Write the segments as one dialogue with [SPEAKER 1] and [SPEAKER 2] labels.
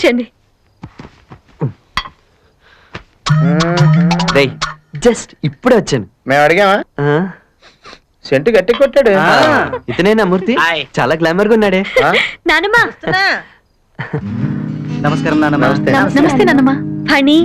[SPEAKER 1] కూర్చోండి.
[SPEAKER 2] జస్ట్ ఇప్పుడే వచ్చాను.
[SPEAKER 3] మేము అడిగామా? సెంటు గట్టి కొట్టాడు.
[SPEAKER 2] ఇతనేనా మూర్తి? చాలా గ్లామర్ గా ఉన్నాడే.
[SPEAKER 1] నానమ్మ.
[SPEAKER 4] నమస్కారం నాన్నమ్మ.
[SPEAKER 1] నమస్తే నానమ్మ. ఫణి,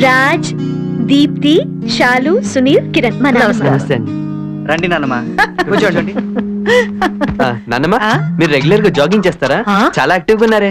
[SPEAKER 1] రాజ్, దీప్తి, శాలు, సునీల్, కిరణ్.
[SPEAKER 2] నమస్తే అండి.
[SPEAKER 4] రండి నాన్నమ్మ, కూర్చోండి.
[SPEAKER 2] నాన్నమ్మ, మీరు రెగ్యులర్ గా జాగింగ్ చేస్తారా? చాలా యాక్టివ్ గా ఉన్నారే.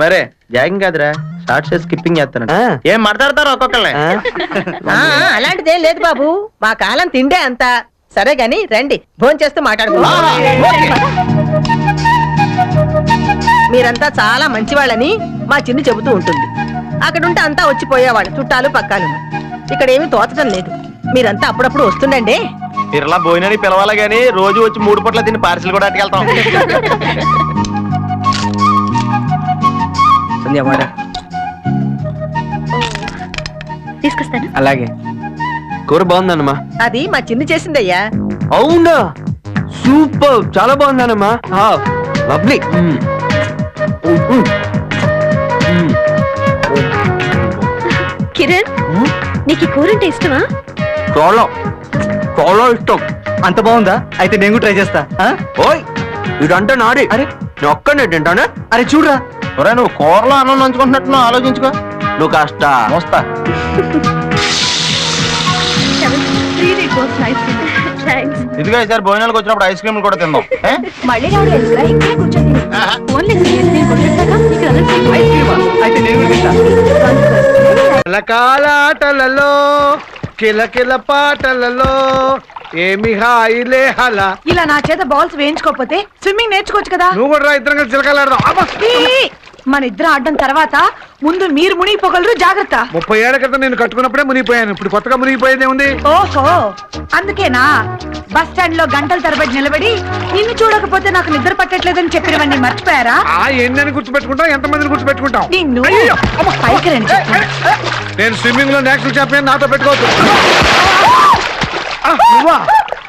[SPEAKER 3] మరే జాగింగ్ కాదురా, షార్ట్స్ స్కిప్పింగ్ చేస్తాను. ఏం మాట్లాడతారు ఒక్కొక్కళ్ళే?
[SPEAKER 5] అలాంటిదేం లేదు బాబు, మా కాలం తిండే అంత. సరే గాని రండి, భోంచేస్తూ మాట్లాడుకో. మీరంతా చాలా మంచివాళ్ళని మా చిన్ను చెబుతూ ఉంటుంది. అక్కడుంటే అంతా వచ్చిపోయేవాళ్ళు, చుట్టాలు పక్కాలు. ఇక్కడ ఏమీ తోచడం లేదు. మీరంతా అప్పుడప్పుడు వస్తుండండి.
[SPEAKER 3] మీరలా భోజనానికి పిలవాలి గానీ రోజు వచ్చి 3 పూట్ల తిని పార్సిల్ కూడా అట్టుకెళ్తాం.
[SPEAKER 1] తీసుకొస్తాను.
[SPEAKER 4] అలాగే.
[SPEAKER 2] కూర బాగుందన్నమా.
[SPEAKER 5] అది మా చిన్ను చేసిందయ్యా.
[SPEAKER 2] అవునా? సూపర్, చాలా బాగుందన్నమా. లవ్లీ.
[SPEAKER 1] కిరణ్, నీకు ఈ కూర అంటే ఇష్టమా?
[SPEAKER 2] చాలా చాలా ఇష్టం.
[SPEAKER 4] అంత బాగుందా? అయితే నేను కూడా ట్రై చేస్తా.
[SPEAKER 2] ఓయ్, ఇదంటే నాడి.
[SPEAKER 4] అరే,
[SPEAKER 2] నేను ఒక్కనే తింటానే.
[SPEAKER 4] అరే చూడరా,
[SPEAKER 3] నువ్వు కూరలో అన్నం నంచుకుంటున్నట్టు ఆలోచించుకో.
[SPEAKER 2] నువ్వు కాస్త
[SPEAKER 3] మోస్తా. ఇదిగో ఈసారి భోజనాలకు వచ్చినప్పుడు ఐస్ క్రీమ్ కూడా తిందాం.
[SPEAKER 1] మళ్ళీ రావడం ఎందుకురా? ఇక్కడే కూర్చొని
[SPEAKER 4] అయితే నేను కూడా తింటా.
[SPEAKER 6] కలకాలాటలలో కిలకిల పాటలలో ఏమి హాయిలే హలా.
[SPEAKER 5] ఇలా నా చేత బాల్స్ వేయించుకోకపోతే స్విమ్మింగ్ నేర్చుకోవచ్చు కదా.
[SPEAKER 6] నువ్వు కూడా ఇద్దరం కలిసి చిలకలాడదాం.
[SPEAKER 5] మన ఇద్దరం ఆడడం తర్వాత ముందు మీరు మునిగిపోగలరు, జాగ్రత్త.
[SPEAKER 6] 30 ఏళ్ల క్రితం నేను కట్టుకున్నప్పుడే మునిగిపోయాను. ఇప్పుడు కొత్తగా మునిగిపోయేదే ఉంది.
[SPEAKER 5] ఓహో, అందుకేనా బస్ స్టాండ్ లో గంటల తరబడి నిలబడి నిన్ను చూడకపోతే నాకు నిద్ర పట్టట్లేదని చెప్పినవన్నీ మర్చిపోయారా?
[SPEAKER 6] ఎన్నని గుర్తుపెట్టుకుంటాం, ఎంతమందిని గుర్తుపెట్టుకుంటాం.
[SPEAKER 5] నిన్ను పైకి రండి.
[SPEAKER 6] నేను స్విమ్మింగ్ లో నేషనల్ ఛాంపియన్, నాతో పెట్టుకోవచ్చు. నువ్వా?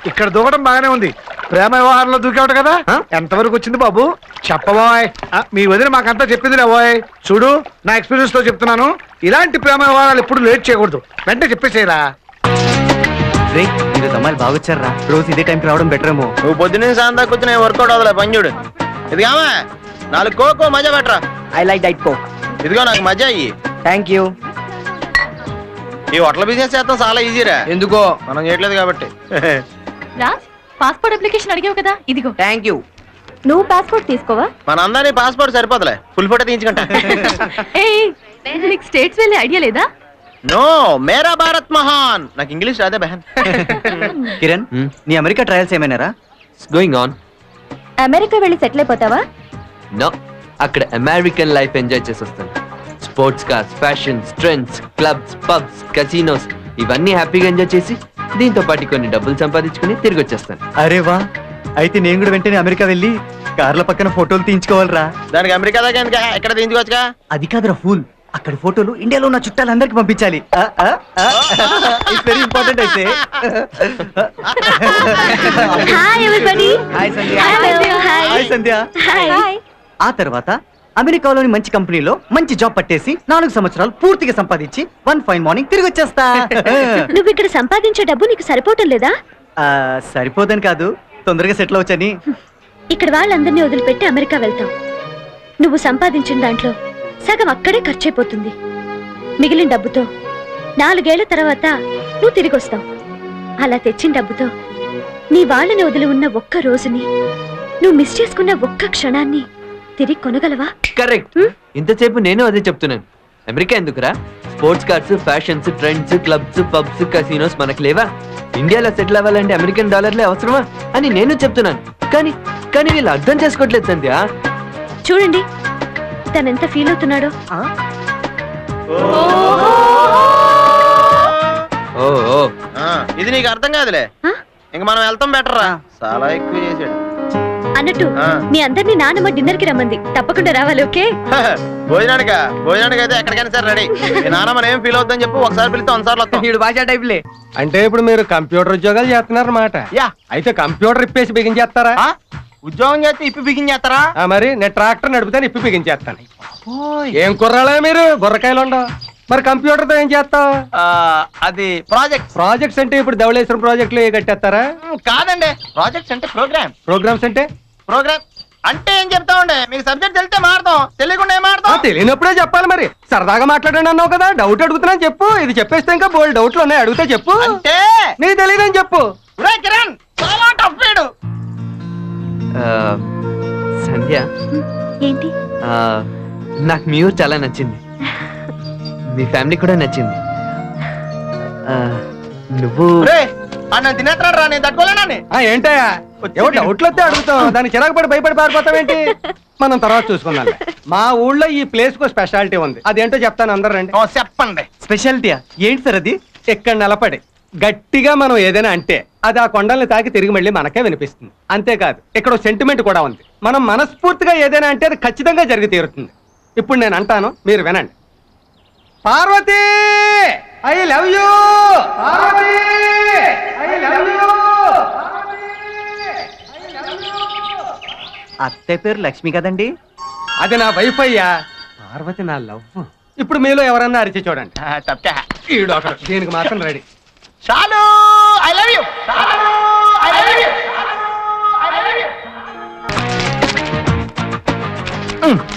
[SPEAKER 6] ఇక్కడ దూకడం బాగానే ఉంది. ప్రేమ వ్యవహారంలో దూకేవట కదా. ఎంతవరకు వచ్చింది బాబు? చెప్పబోయ్. మీ వదిన మాకంతా చెప్పింది రాబోయ్. చూడు, నా ఎక్స్పీరియన్స్ తో చెప్తున్నాను, ఇలాంటి ప్రేమ వ్యవహారాలు ఎప్పుడు లేట్ చేయకూడదు. వెంటనే చెప్పేసేరా.
[SPEAKER 4] మీరు అమ్మాయిలు బాగొచ్చారా? రోజు ఇదే టైంకి రావడం బెటర్ ఏమో.
[SPEAKER 3] నువ్వు పొద్దున్నే సాయంత్రం కూర్చుని వర్కౌట్ అవ్వలే పని చూడు. ఇదిగామా 4 కోకో మజా పెట్టరా.
[SPEAKER 4] I like diet coke.
[SPEAKER 3] ఇదిగో నాకు మజా అయ్యి.
[SPEAKER 4] Thank you.
[SPEAKER 3] ఈ హోటల్ బిజినెస్ చేస్తాం చాలా ఈజీరా.
[SPEAKER 4] ఎందుకో
[SPEAKER 3] మనం చేయట్లేదు కాబట్టి.
[SPEAKER 1] రాజ్, పాస్పోర్ట్ అప్లికేషన్ అడిగావు కదా, ఇదిగో.
[SPEAKER 4] Thank you.
[SPEAKER 1] నువ్వు పాస్పోర్ట్ తీసుకోవా?
[SPEAKER 3] మన అందరినీ పాస్పోర్ట్ సరిపోతలే, ఫుల్ ఫోటో తీయించుకుంటా.
[SPEAKER 1] నీకు స్టేట్స్ వెళ్ళే ఐడియా లేదా?
[SPEAKER 3] నో, మేరా భారత్ మహాన్. నాకు ఇంగ్లీష్ రాదే బహన్.
[SPEAKER 4] కిరణ్, నీ అమెరికా ట్రయల్స్ ఏమైనారా?
[SPEAKER 2] Going on.
[SPEAKER 1] అమెరికా వెళ్ళి సెటిల్ అయిపోతావా?
[SPEAKER 2] నో, అక్కడ అమెరికన్ లైఫ్ ఎంజాయ్ చేసి వస్తాను. Sports cars, fashions, trends, clubs, pubs, casinos ఇవన్నీ హ్యాపీగా ఎంజాయ్ చేసి దీంతో పాటు కొన్ని డబ్బులు సంపాదించుకుని తిరిగి వచ్చేస్తాను.
[SPEAKER 4] అరే వా, అయితే నేను కూడా వెంటనే అమెరికా వెళ్ళి కార్ల పక్కన ఫోటోలు తీయించుకోవాలరా.
[SPEAKER 3] దానికి అమెరికా దాకా ఎందుకు? ఇక్కడ తీయించుకోవచ్చుగా.
[SPEAKER 4] అది కాదురా ఫూల్, అక్కడ ఫోటోలు ఇండియాలో ఉన్న చుట్టాలందరికి పంపించాలి. ఇట్స్ వెరీ ఇంపార్టెంట్ అయితే.
[SPEAKER 1] Hi everybody.
[SPEAKER 4] హాయ్ సంధ్య.
[SPEAKER 1] హాయ్
[SPEAKER 4] సంధ్య.
[SPEAKER 1] హాయ్.
[SPEAKER 4] ఆ తర్వాత అమెరికాలోని మంచి కంపెనీలో మంచి జాబ్ పట్టేసి 4 సంవత్సరాలు పూర్తిగా సంపాదించి 1 ఫైన్ మార్నింగ్ తిరిగి వచ్చేస్తా.
[SPEAKER 1] నువ్వు ఇక్కడ సంపాదించే డబ్బు నీకు సరిపోవటం లేదా?
[SPEAKER 4] సరిపోదని కాదు, తొందరగా సెటిల్ అవచ్చని.
[SPEAKER 1] ఇక్కడ వాళ్ళందరినీ వదిలిపెట్టి అమెరికా వెళ్తాం. నువ్వు సంపాదించిన దాంట్లో సగం అక్కడే ఖర్చయిపోతుంది. మిగిలిన డబ్బుతో 4 ఏళ్ల తర్వాత నువ్వు తిరిగి వస్తావు. అలా తెచ్చిన డబ్బుతో నీ వాళ్ళని వదిలి ఉన్న ఒక్క రోజుని, నువ్వు మిస్ చేసుకున్న ఒక్క క్షణాన్ని తిరిగి కొనగలవా?
[SPEAKER 2] కరెక్ట్. ఇంతసేపు నేను అదే చెప్తున్నాను. అమెరికా ఎందుకురా? Sports cars, fashions, trends, clubs, pubs, casinos మనకు లేవా? ఇండియాలో సెటిల్ అవ్వాలంటే అమెరికన్ డాలర్లే అవసరమా అని నేను చెప్తున్నాను. కానీ కానీ వీళ్ళు అర్థం చేసుకోవట్లేదు సంధ్య.
[SPEAKER 1] చూడండి తనెంత ఫీల్ అవుతున్నాడో.
[SPEAKER 3] ఇది నీకు అర్థం కాదులే. ఇంక మనం వెళ్తాం బెటర్ రా. చాలా ఎక్కువ చేసాడు
[SPEAKER 1] అన్నట్టు. మీ అందరినీ నాన్నమ్మ డిన్నర్ కి రమ్మంది, తప్పకుండా రావాలి. ఓకే?
[SPEAKER 3] భోజనానికి అయితే ఎక్కడికైనా సరే రెడీ. నాన్నమ్మ ఏం ఫీల్ అవుతుందని చెప్పు, ఒకసారి పిలిస్తే 1 సార్లు వస్తాం.
[SPEAKER 4] భాషా టైప్లే.
[SPEAKER 6] అంటే ఇప్పుడు మీరు కంప్యూటర్ ఉద్యోగాలు చేస్తున్నారన్నమాట. అయితే కంప్యూటర్ ఇప్పేసి బిగించేస్తారా?
[SPEAKER 3] ఉద్యోగం చేస్తే ఇప్పి బిగించేస్తారా?
[SPEAKER 6] మరి నేను ట్రాక్టర్ నడిపితే ఇప్పి బిగించేస్తాను.
[SPEAKER 7] ఏం కుర్రాలే మీరు బుర్రకాయలు ఉండవు. మరి కంప్యూటర్ తో ఏం చేస్తావు?
[SPEAKER 3] అది ప్రాజెక్ట్.
[SPEAKER 7] ప్రాజెక్ట్స్ అంటే ఇప్పుడు ధవళేశ్వరం ప్రాజెక్టులు ఏ కట్టేస్తారా?
[SPEAKER 3] కాదండి, ప్రాజెక్ట్స్ అంటే ప్రోగ్రామ్.
[SPEAKER 7] ప్రోగ్రామ్స్ అంటే
[SPEAKER 3] ప్రోగ్రామ్ అంటే ఏం చెప్తామండి? మీకు సబ్జెక్ట్ తెలితే మాడతాం, తెలియకుండా ఏం మాడతాం?
[SPEAKER 7] తెలియనప్పుడే చెప్పాలి. మరి సరదాగా మాట్లాడండి అన్నావు కదా, డౌట్ అడుగుతున్నాను చెప్పు. ఇది చెప్పేస్తే ఇంకా బోల్డ్ డౌట్లు ఉన్నాయి, అడిగితే చెప్పు.
[SPEAKER 3] అంటే
[SPEAKER 7] నీకు తెలియదని చెప్పు.
[SPEAKER 3] ఒరేయ్ కిరణ్, చాలా టఫ్ వీడు.
[SPEAKER 2] సంధ్య,
[SPEAKER 1] ఏంటి?
[SPEAKER 2] నాకు మీ ఊరు చాలా నచ్చింది, మీ ఫ్యామిలీ కూడా నచ్చింది. నువ్వు
[SPEAKER 3] ఒరేయ్, అన్న తినేస్తున్నాడు రా, నేను తట్టుకోలేనని.
[SPEAKER 7] ఏంటయ్యా ఎవరు డౌట్లు వస్తే అడుగుతావు, దానికి చిరాకు పడి భయపడి పారిపోతావేంటి? మనం తర్వాత చూసుకుందాం. మా ఊళ్ళో ఈ ప్లేస్ కు స్పెషాలిటీ ఉంది, అదేంటో చెప్తాను, అందరు రండి.
[SPEAKER 3] చెప్పండి.
[SPEAKER 4] స్పెషాలిటీయా ఏంటి సార్ అది?
[SPEAKER 7] ఇక్కడ నిలబడి గట్టిగా మనం ఏదైనా అంటే అది ఆ కొండల్ని తాకి తిరిగి మళ్ళీ మనకే వినిపిస్తుంది. అంతేకాదు ఇక్కడ సెంటిమెంట్ కూడా ఉంది. మనం మనస్ఫూర్తిగా ఏదైనా అంటే అది ఖచ్చితంగా జరిగి తీరుతుంది. ఇప్పుడు నేను అంటాను, మీరు వినండి. Parvati, I love you. Parvati, I love you.
[SPEAKER 4] అత్తయ్య పేరు లక్ష్మి కదండి?
[SPEAKER 7] అది నా వైఫ్ అయ్యా, పార్వతి నా లవ్. ఇప్పుడు మీలో ఎవరన్నా అరిచి చూడండి.
[SPEAKER 3] తప్పా
[SPEAKER 7] ఈడు ఒకడు, దీనికి మాత్రం రెడీ.
[SPEAKER 3] చాలు, ఐ లవ్ యూ.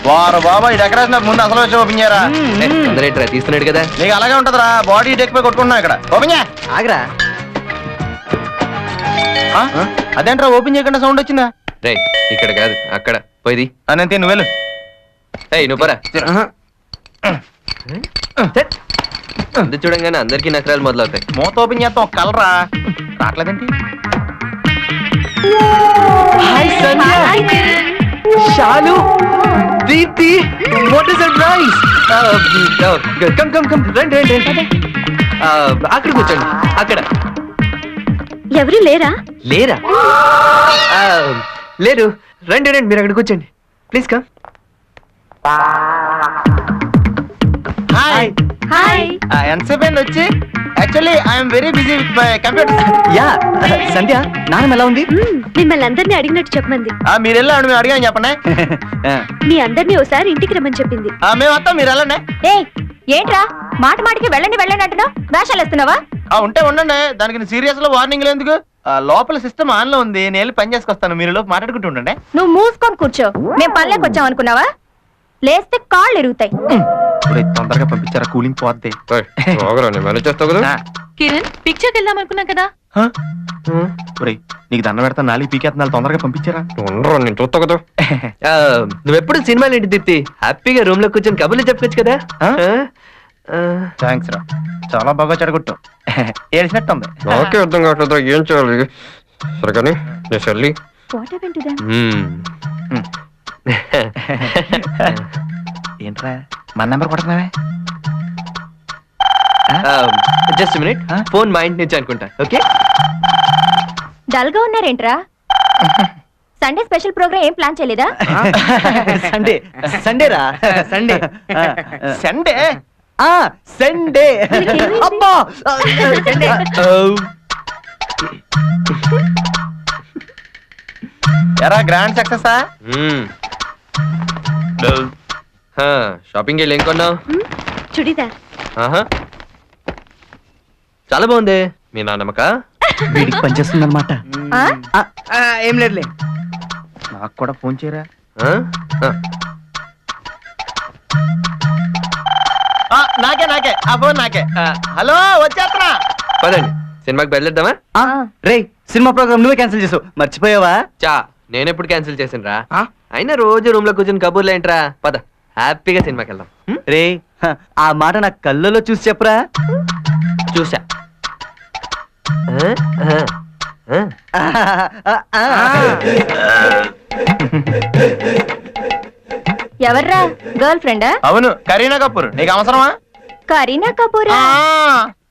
[SPEAKER 3] వారు బాబా, ఈ డెకరేషన్ ముందు అసలు వచ్చి ఓపెన్ చేయరా.
[SPEAKER 2] అందరేట్రా తీస్తున్నాడు కదా.
[SPEAKER 3] నీకు అలాగే ఉంటదిరా, బాడీ డెక్ పై కొట్టుకుంటున్నావు ఇక్కడ. ఓపెన్ చేయ.
[SPEAKER 4] ఆగరా.
[SPEAKER 3] అదేంట్రా ఓపెన్ చేయకుండా సౌండ్ వచ్చిందా?
[SPEAKER 2] రే ఇక్కడ కాదు, అక్కడ పోయిది.
[SPEAKER 3] నేను నువ్వు వెళ్ళు.
[SPEAKER 2] నువ్వు పరా. అందు చూడంగానే అందరికీ నకరాలు మొదలవుతాయి.
[SPEAKER 3] మూత ఓపెన్ చేస్తాం, కలరా రావట్లేదేంటి?
[SPEAKER 2] Shalu, Deepti, what is surprise. Come come come, రండి రండి రండి. అక్కడ కూర్చోండి, అక్కడ.
[SPEAKER 1] ఎవరు లేరా?
[SPEAKER 2] లేరా? లేరు. రండి రండి, మీరు అక్కడ కూర్చోండి ప్లీజ్. కమ్.
[SPEAKER 3] హాయ్.
[SPEAKER 1] హాయ్.
[SPEAKER 3] ఎంతసేపు అయింది వచ్చి? Actually I'm very busy with my computer.
[SPEAKER 4] Ya Sandhya, నాన్నమ్మ ఎలా ఉంది?
[SPEAKER 1] మిమ్మల్ని అందరినీ అడిగినట్టు చెప్పమంది.
[SPEAKER 3] మీరు వెళ్ళండి, మేము అడిగాను చెప్పండి.
[SPEAKER 1] మీ అందరినీ ఒకసారి ఇంటికి రమ్మని చెప్పింది.
[SPEAKER 3] మేము వస్తాం, మీరు వెళ్ళండి.
[SPEAKER 1] ఏంట్రా మాట మాటికి వెళ్ళండి వెళ్ళండి అంటున్నావు? వేషాలు వేస్తున్నావా?
[SPEAKER 3] ఉంటే ఉండండి, దానికి సీరియస్ లో వార్నింగ్ ఎందుకు? లోపల సిస్టమ్ ఆన్ లో ఉంది, నేను వెళ్ళి పని చేసుకొస్తాను, మీరు లోపు మాట్లాడుకుంటూ ఉండండి.
[SPEAKER 1] నువ్వు మూసుకొని కూర్చో. మేము పనిలోకి వచ్చాం అనుకున్నావా? లేస్తే కాళ్ళు ఎరుగుతాయి.
[SPEAKER 3] తొందరగా పంపించారా, కూలింగ్ పోద్ది.
[SPEAKER 1] కిరణ్, పిక్చర్కి వెళ్దాం అనుకున్నా కదా.
[SPEAKER 3] నీకు దండ పెడతా, నాలుగు పీకేస్తున్నా, తొందరగా పంపించారా?
[SPEAKER 2] నేను చూస్తా కదా. నువ్వెప్పుడు సినిమాలు ఏంటి దీప్తి? హ్యాపీగా రూమ్ లో కూర్చొని కబుర్లు చెప్పుకోవచ్చు కదా.
[SPEAKER 3] థ్యాంక్స్ రా, చాలా బాగా చెడగొట్టావు. ఏడిసినట్టు ఉంది.
[SPEAKER 2] నాకే అర్థం కావట్లేదు ఏం చేయాలి. సరే కానీ నేను చెల్లి.
[SPEAKER 3] ఏంట్రా మన నెంబర్ కొడుతున్నావే?
[SPEAKER 2] జస్ట్ మినిట్, ఫోన్ మా ఇంటి నుంచి అనుకుంటా. ఓకే.
[SPEAKER 1] డల్ గా ఉన్నారేంట్రా? సండే స్పెషల్ ప్రోగ్రామ్ ఏం ప్లాన్ చేయలేదా?
[SPEAKER 4] సండే సండేరా, సండే
[SPEAKER 3] సండే
[SPEAKER 4] సండే. అబ్బా సండే.
[SPEAKER 3] ఎరా గ్రాండ్ సక్సెసా?
[SPEAKER 2] షాపింగ్ వెళ్ళి ఏం కొన్నావు?
[SPEAKER 1] చుడిదార్.
[SPEAKER 2] చాలా బాగుంది. మీ నాన్నమ్మక
[SPEAKER 4] వీడికి పనిచేస్తుంది అనమాట. ఏం లేదులే.
[SPEAKER 3] నాకు కూడా ఫోన్ చేయరా. నాకే నాకే ఆ ఫోన్ నాకే. హలో, వచ్చేస్తున్నా.
[SPEAKER 2] పదండి సినిమాకి బయలుదేద్దామా?
[SPEAKER 4] రే, సినిమా ప్రోగ్రామ్ నువ్వే క్యాన్సిల్ చేసావు, మర్చిపోయావా?
[SPEAKER 2] చా, నేను ఎప్పుడు క్యాన్సిల్ చేసాను రా. అయినా రోజు రూమ్ లో కూర్చొని కబుర్లు ఏంట్రా. పద హ్యాపీగా సినిమాకి వెళ్దాం.
[SPEAKER 4] రే, ఆ మాట నా కళ్ళలో చూసి చెప్పరా.
[SPEAKER 2] చూసా.
[SPEAKER 1] ఎవర్రా? గర్ల్ ఫ్రెండా?
[SPEAKER 3] అవును, కరీనా కపూర్. నీకు అవసరమా?
[SPEAKER 1] కరీనా కపూరా?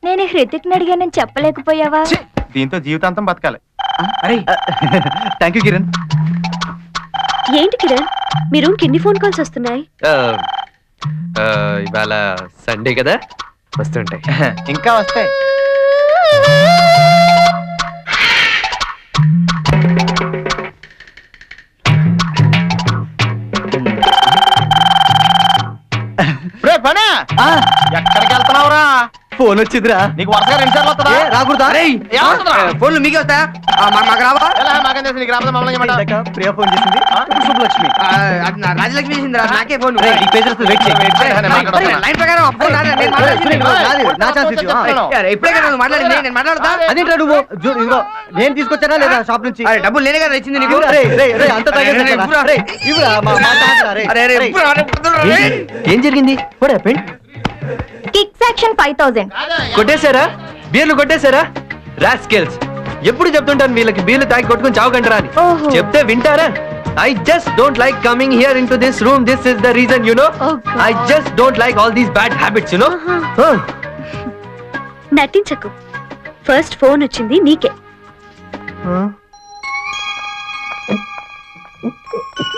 [SPEAKER 1] నేను హృతిక్ అడిగానని చెప్పలేకపోయావా?
[SPEAKER 3] దీంతో జీవితాంతం బతకాలి.
[SPEAKER 4] Thank you Kiran.
[SPEAKER 1] ఏంటి కిరణ్, మీ రూమ్ కి ఎన్ని ఫోన్ కాల్స్ వస్తున్నాయి?
[SPEAKER 2] ఇవాళ సండే కదా, వస్తుంటాయి.
[SPEAKER 3] ఇంకా వస్తాయి.
[SPEAKER 4] ఫోన్ వచ్చిందిరా.
[SPEAKER 3] నీకు వరుసగా 2 సార్లు వస్తుందా?
[SPEAKER 4] ఏ, రాకూడదా?
[SPEAKER 3] ఏమవుతుందిరా?
[SPEAKER 4] ఫోన్లు మీకే వస్తా మాకు రావా?
[SPEAKER 3] ఎలా మాకేం తెలుసు, నీకు రాబోదా మమ్మల్ని చేయమంటావా?
[SPEAKER 4] ఇందాక ప్రియా ఫోన్ చేసింది, ఇప్పుడు శుభలక్ష్మి.
[SPEAKER 8] రాజలక్ష్మి చేసిందిరా నాకే ఫోన్
[SPEAKER 4] రేయ్, ఈ పేజెస్ వెయిట్ చేయి.
[SPEAKER 3] వెయిట్ చేయి, నేను మాట్లాడతాను.
[SPEAKER 8] లైన్ ప్రకారం అప్పు నాదే, నేను మాట్లాడుతున్నా.
[SPEAKER 4] నాది, నా ఛాన్స్ ఇది.
[SPEAKER 8] ఇప్పుడే కదా నువ్వు మాట్లాడింది, నేను మాట్లాడతా.
[SPEAKER 4] అదేంట్రా నువ్వు ఇదిగో నేను తీసుకొచ్చానా లేదా షాప్ నుంచి?
[SPEAKER 8] అరే డబ్బులు నేనే కదా ఇచ్చింది నీకు.
[SPEAKER 4] రేయ్, రేయ్, రేయ్, అంత తాగేసారా? రేయ్, ఇవ్వురా, మా తాగరా, రేయ్.
[SPEAKER 8] అరే అరే
[SPEAKER 4] రేయ్.
[SPEAKER 8] ఇప్పుడు రా, ఇప్పుడు రా, రే.
[SPEAKER 2] ఏం జరిగింది? What happened?
[SPEAKER 1] Kick section 5000.
[SPEAKER 2] కొట్టేశారా? బీర్లు కొట్టేశారా? రాస్కెల్స్. ఎప్పుడు చెప్తుంటాను వీళ్ళకి బీర్లు తాగి కొట్టుకుని చావకంటారా అని.
[SPEAKER 1] ఓహో.
[SPEAKER 2] చెప్తే వింటారా? I just don't like coming here into this room. This is the reason, you know.
[SPEAKER 1] Oh, God.
[SPEAKER 2] I just don't like all these bad habits, you know.
[SPEAKER 1] నటించకు. ఫస్ట్ ఫోన్ వచ్చింది నీకే.